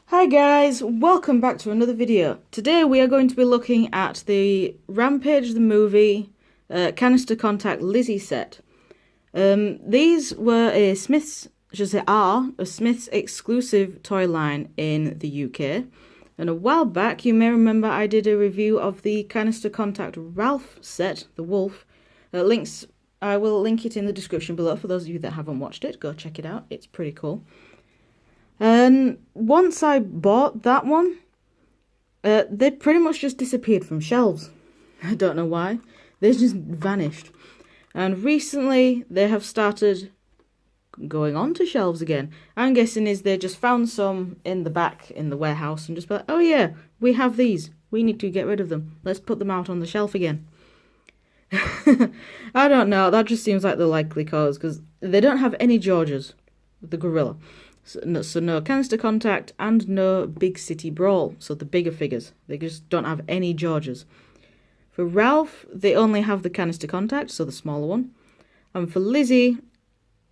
Hi guys, welcome back to another video. Today we are going to be looking at the Rampage the movie Canister Contact Lizzie set. These were a Smith's exclusive toy line in the UK. And a while back, you may remember I did a review of the Canister Contact Ralph set, the Wolf. I will link it in the description below for those of you that haven't watched it. Go check it out, it's pretty cool. And once I bought that one, they pretty much just disappeared from shelves. I don't know why. They just vanished. And recently, they have started going onto shelves again. I'm guessing is they just found some in the back in the warehouse and just be like, oh yeah, we have these. We need to get rid of them. Let's put them out on the shelf again. I don't know. That just seems like the likely cause because they don't have any Georges, the gorilla. So no Canister Contact and no Big City Brawl, so the bigger figures. They just don't have any Georges. For Ralph, they only have the Canister Contact, so the smaller one. And for Lizzie,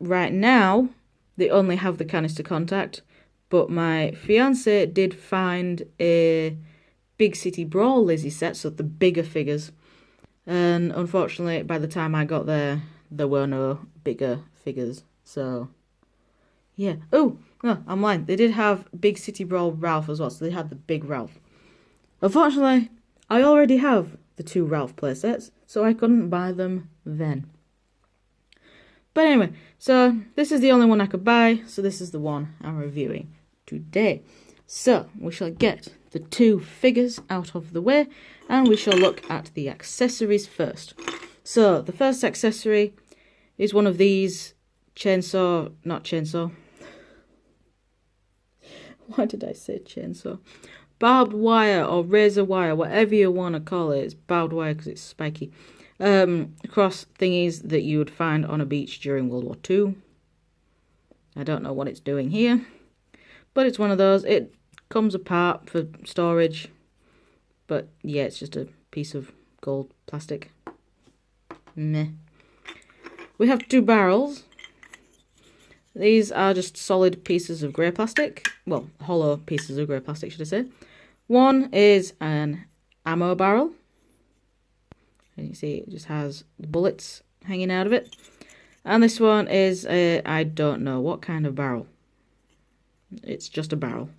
right now, they only have the Canister Contact, but my fiance did find a Big City Brawl Lizzie set, so the bigger figures. And unfortunately, by the time I got there were no bigger figures, so... yeah. Oh, no, I'm lying. They did have Big City Brawl Ralph as well, so they had the big Ralph. Unfortunately, I already have the two Ralph playsets, so I couldn't buy them then. But anyway, so this is the only one I could buy, so this is the one I'm reviewing today. So, we shall get the two figures out of the way, and we shall look at the accessories first. So, the first accessory is one of these not chainsaw. Why did I say chainsaw? Barbed wire or razor wire, whatever you want to call it. It's barbed wire because it's spiky. Cross thingies that you would find on a beach during World War II. I don't know what it's doing here, but it's one of those. It comes apart for storage, but yeah, it's just a piece of gold plastic. Meh. We have two barrels. These are just solid pieces of grey plastic. Well, hollow pieces of grey plastic, should I say. One is an ammo barrel. And you see it just has bullets hanging out of it. And this one is a, I don't know what kind of barrel. It's just a barrel.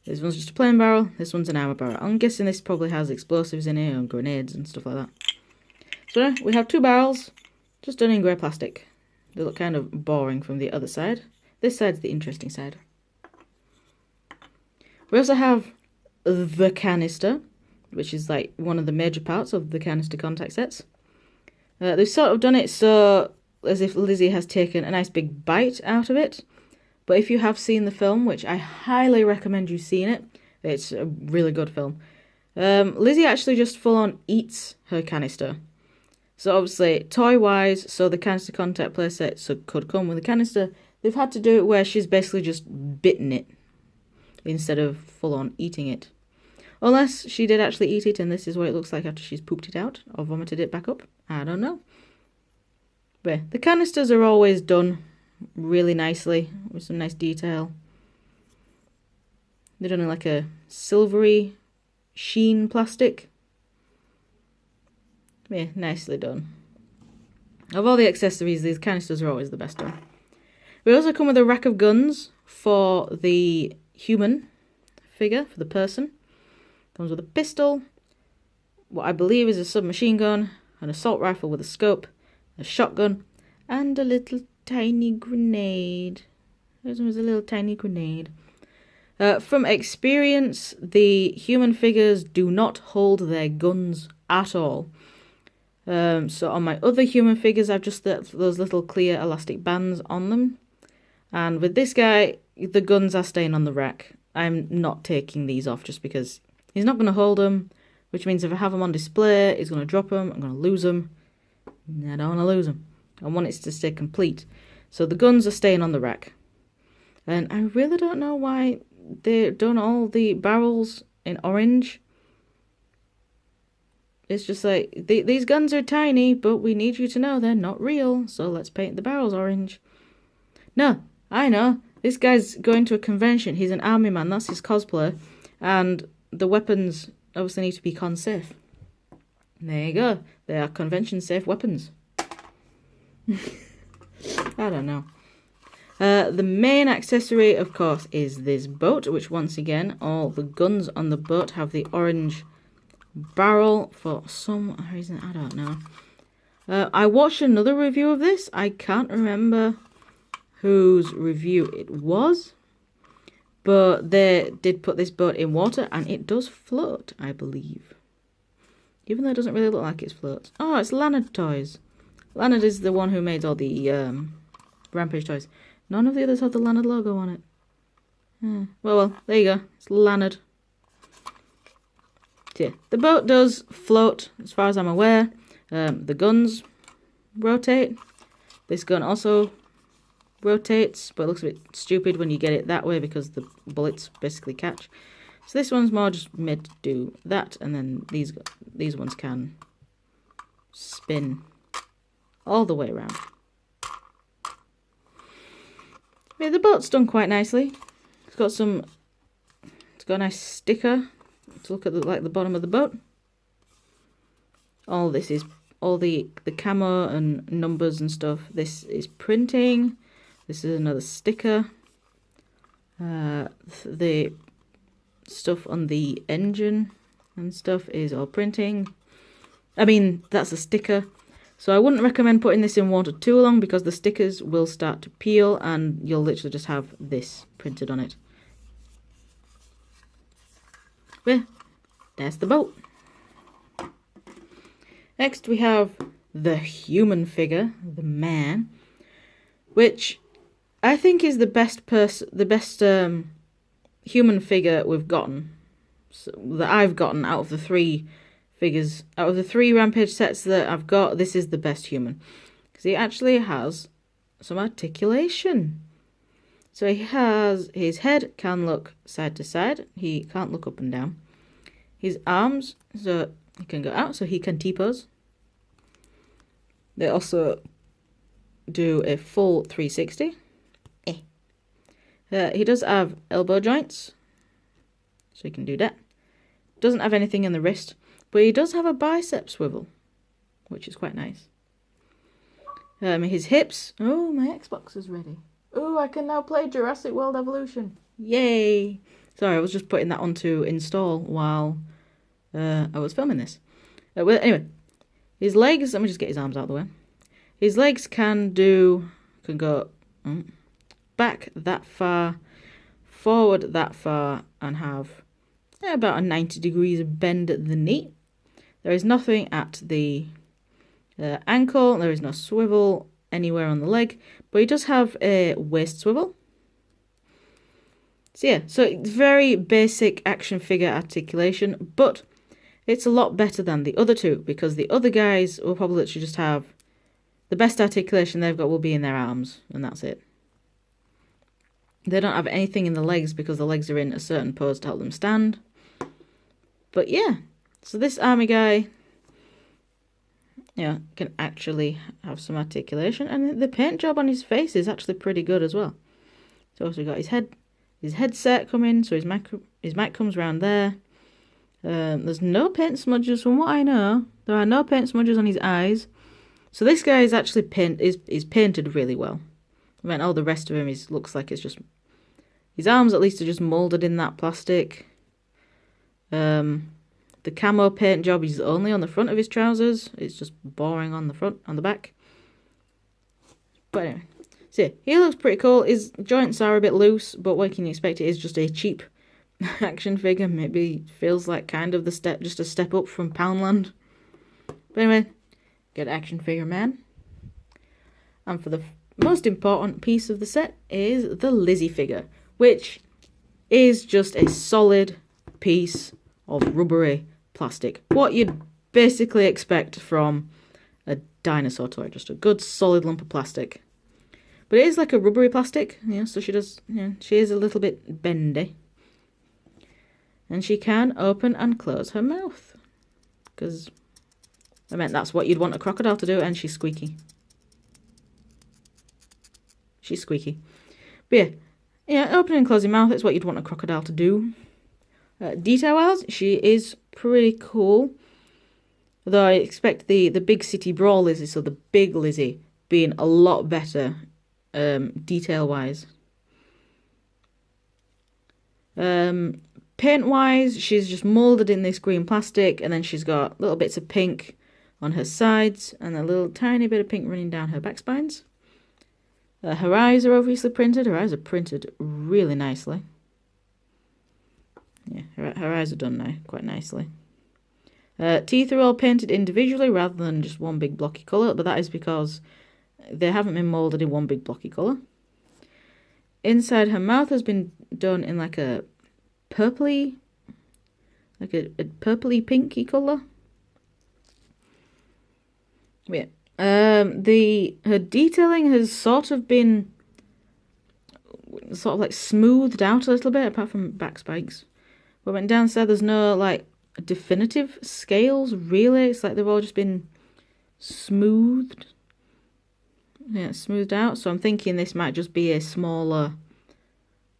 This one's just a plain barrel. This one's an ammo barrel. I'm guessing this probably has explosives in it and grenades and stuff like that. So we have two barrels, just done in grey plastic. They look kind of boring from the other side. This side's the interesting side. We also have the canister, which is like one of the major parts of the Canister Contact sets. They've sort of done it so as if Lizzie has taken a nice big bite out of it. But if you have seen the film, which I highly recommend you seeing it, it's a really good film. Lizzie actually just full on eats her canister. So obviously, toy-wise, so the Canister Contact playset could come with a canister. They've had to do it where she's basically just bitten it instead of full-on eating it. Unless she did actually eat it and this is what it looks like after she's pooped it out or vomited it back up. I don't know. But the canisters are always done really nicely with some nice detail. They're done in like a silvery sheen plastic. Yeah, nicely done. Of all the accessories, these canisters are always the best done. We also come with a rack of guns for the human figure, for the person. Comes with a pistol, what I believe is a submachine gun, an assault rifle with a scope, a shotgun, and a little tiny grenade. There's a little tiny grenade. From experience, the human figures do not hold their guns at all. So on my other human figures, I've just those little clear elastic bands on them. And with this guy, the guns are staying on the rack. I'm not taking these off just because he's not going to hold them, which means if I have them on display, he's going to drop them, I'm going to lose them. I don't want to lose them. I want it to stay complete. So the guns are staying on the rack. And I really don't know why they've done all the barrels in orange. It's just like, these guns are tiny, but we need you to know they're not real, so let's paint the barrels orange. No, I know. This guy's going to a convention. He's an army man. That's his cosplay. And the weapons obviously need to be con safe. There you go. They are convention safe weapons. I don't know. The main accessory, of course, is this boat, which once again, all the guns on the boat have the orange barrel for some reason. I don't know. I watched another review of this. I can't remember whose review it was, but they did put this boat in water, and it does float, I believe. Even though it doesn't really look like it floats. Oh, it's Lannard Toys. Lannard is the one who made all the Rampage toys. None of the others have the Lannard logo on it. Well, there you go. It's Lannard. So yeah, the boat does float, as far as I'm aware. The guns rotate. This gun also rotates, but it looks a bit stupid when you get it that way because the bullets basically catch. So this one's more just made to do that, and then these ones can spin all the way around. Yeah, the boat's done quite nicely. It's got a nice sticker to look at the bottom of the boat. All this is all the camo and numbers and stuff. This is printing. This is another sticker. The stuff on the engine and stuff is all printing. I mean, that's a sticker. So I wouldn't recommend putting this in water too long because the stickers will start to peel and you'll literally just have this printed on it. Well, there's the boat. Next we have the human figure, the man, which I think is the best human figure we've gotten, that I've gotten out of the three figures, out of the three Rampage sets that I've got. This is the best human because he actually has some articulation. So he has, his head can look side to side. He can't look up and down. His arms, so he can go out, so he can T-pose. They also do a full 360. He does have elbow joints, so he can do that. Doesn't have anything in the wrist, but he does have a bicep swivel, which is quite nice. His hips. Oh, my Xbox is ready. Oh, I can now play Jurassic World Evolution. Yay! Sorry, I was just putting that on to install while I was filming this. Well, anyway, his legs. Let me just get his arms out of the way. His legs can go back that far, forward that far, and have about a 90 degrees bend at the knee. There is nothing at the ankle. There is no swivel anywhere on the leg, but he does have a waist swivel. So yeah, so it's very basic action figure articulation, but it's a lot better than the other two because the other guys will probably literally just have the best articulation they've got will be in their arms, and that's it. They don't have anything in the legs because the legs are in a certain pose to help them stand. But yeah, so this army guy, yeah, can actually have some articulation, and the paint job on his face is actually pretty good as well. So also got his headset coming, so his mic comes around there. There's no paint smudges from what I know. There are no paint smudges on his eyes. So this guy is actually painted really well. I mean, all the rest of him looks like it's just, his arms at least are just moulded in that plastic. The camo paint job is only on the front of his trousers. It's just boring on the back. But anyway, so yeah, he looks pretty cool. His joints are a bit loose, but what can you expect? It is just a cheap action figure. Maybe feels like kind of just a step up from Poundland. But anyway, good action figure man. And for the most important piece of the set is the Lizzie figure, which is just a solid piece of rubbery plastic. What you'd basically expect from a dinosaur toy, just a good solid lump of plastic. But it is like a rubbery plastic, so she is a little bit bendy. And she can open and close her mouth. Because, I mean, that's what you'd want a crocodile to do, and she's squeaky. She's squeaky. But yeah, Yeah, opening and closing mouth, it's what you'd want a crocodile to do. Detail-wise, she is pretty cool. Though I expect the big city brawl Lizzie, so the big Lizzie, being a lot better detail-wise. Paint-wise, she's just moulded in this green plastic, and then she's got little bits of pink on her sides, and a little tiny bit of pink running down her back spines. Her eyes are obviously printed. Her eyes are printed really nicely. Yeah, her eyes are done now quite nicely. Teeth are all painted individually rather than just one big blocky colour, but that is because they haven't been moulded in one big blocky colour. Inside her mouth has been done in like a purpley, like a purpley pinky colour. Yeah. Her detailing has sort of been like smoothed out a little bit, apart from back spikes. But when downstairs, there's no like definitive scales really. It's like they've all just been smoothed. Yeah, smoothed out. So I'm thinking this might just be a smaller,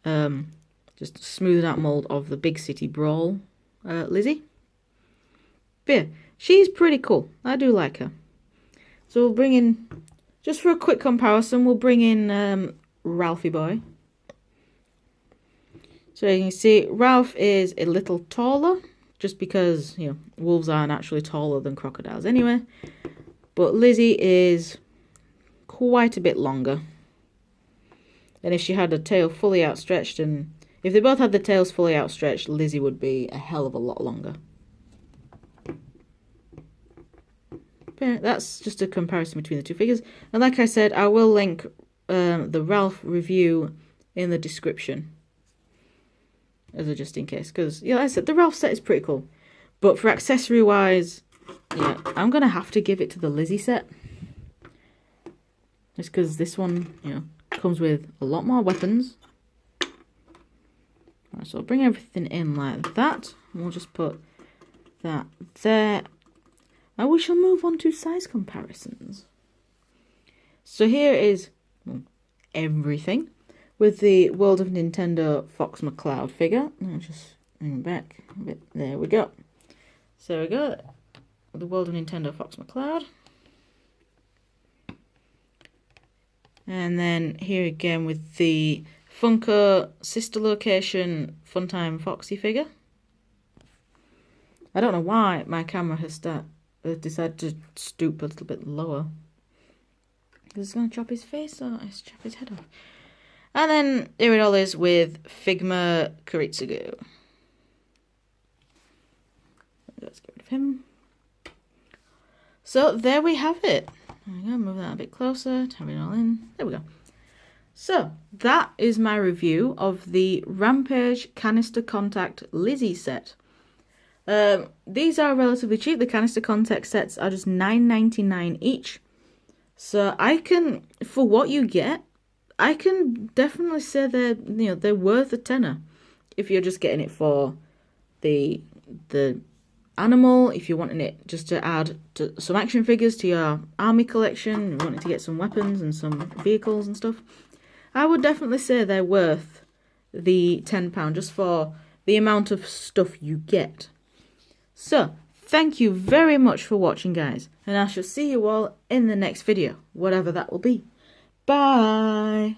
just smoothed out mold of the big city brawl, Lizzie. But yeah, she's pretty cool. I do like her. So we'll bring in, just for a quick comparison, we'll bring in Ralphie boy. So you can see Ralph is a little taller, just because, you know, wolves are naturally taller than crocodiles anyway. But Lizzie is quite a bit longer. And if she had her tail fully outstretched, and if they both had their tails fully outstretched, Lizzie would be a hell of a lot longer. But that's just a comparison between the two figures. And like I said, I will link the Ralph review in the description, as a just in case, because yeah, like I said, the Ralph set is pretty cool. But for accessory wise, yeah, I'm gonna have to give it to the Lizzie set. Just because this one, you know, comes with a lot more weapons. Right, so I'll bring everything in like that. And we'll just put that there. Now we shall move on to size comparisons. So here is everything with the World of Nintendo Fox McCloud figure. I'll just bring it back a bit. There we go. So we go. The World of Nintendo Fox McCloud. And then here again with the Funko Sister Location Funtime Foxy figure. I don't know why my camera has decided to stoop a little bit lower. Because it's going to chop his face or it's chop his head off. And then here it all is with Figma Kuritsugu. Let's get rid of him. So there we have it. There we go, move that a bit closer, have it all in. There we go. So that is my review of the Rampage Canister Contact Lizzie set. These are relatively cheap. The Canister Contact sets are just $9.99 each. So I can, for what you get, I can definitely say they're worth a tenner. If you're just getting it for the animal, if you're wanting it just to add some action figures to your army collection, you're wanting to get some weapons and some vehicles and stuff, I would definitely say they're worth the £10 just for the amount of stuff you get. So, thank you very much for watching, guys, and I shall see you all in the next video, whatever that will be. Bye!